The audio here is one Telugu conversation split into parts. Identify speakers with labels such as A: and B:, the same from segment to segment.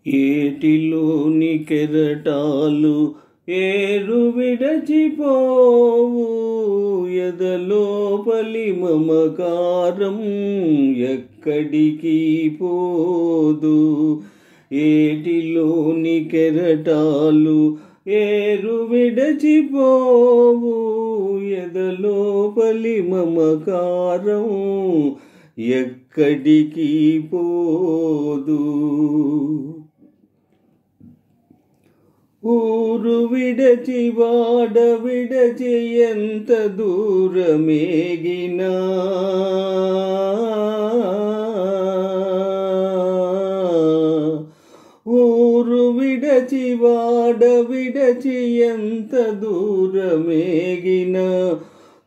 A: ఏటిలోని కెరటాలు ఏరు విడచిపోవు, ఎదలోపలి మమకారం ఎక్కడికి పోదు. ఏటిలోని కెరటాలు ఏరు విడచిపోవు, ఎదలోపలి మమకారం ఎక్కడికి పోదు. ఊరు విడచి వాడ విడచి ఎంత దూరమేగినా, ఊరు విడచి వాడ విడచి ఎంత దూరమేగినా,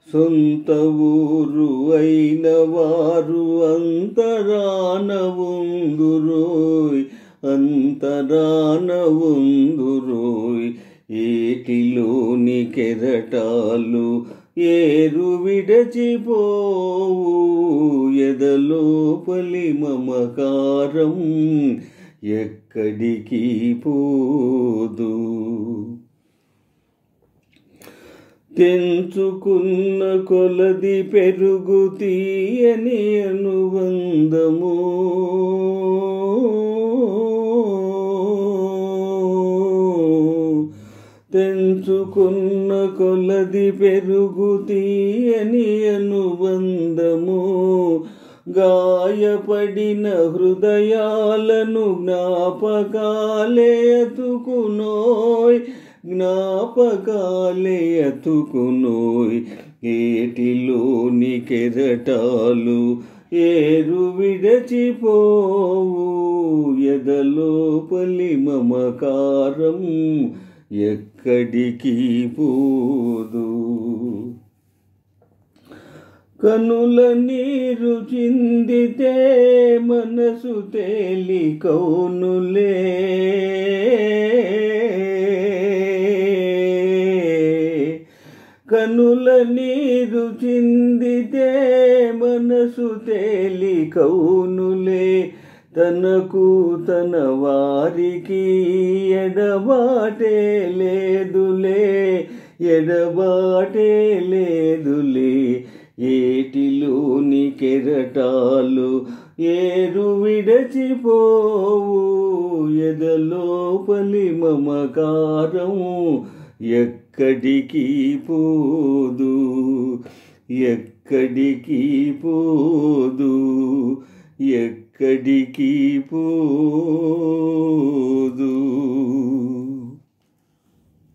A: సొంత ఊరు అయిన వారు అంతరాన ఉందురోయ్, అంతరాన ఉందురోయ్. ఏటిలోని కెరటాలు ఏరు విడచిపోవు, ఎదలోపలి మమకారం ఎక్కడికి పోదు. తెంచుకున్న కొలది పెరుగు తీయని అనుబంధము, తెంచుకున్న కొలది పెరుగు తీయని అనుబంధము, గాయపడిన హృదయాలను జ్ఞాపకాలే అతుకునోయ్, జ్ఞాపకాలే అతుకునోయ్. ఏటిలోని కెరటాలు ఏరు విడచిపోవు, ఎదలోపలి మమకారం ఎక్కడికి పోదు. కనుల నీరు చిందితే మనసు తేలికౌనులే, కనుల నీరు చిందితే మనసు తేలికౌనులే. తనకు తన వారికి ఎడబాటే లేదులే, ఎడబాటే లేదులే. ఏటిలోని కెరటాలు ఏరు విడచిపోవు, ఎదలోపలి మమకారం ఎక్కడికి పోదు, ఎక్కడికి పోదు, ఎక్కడికి పోదు.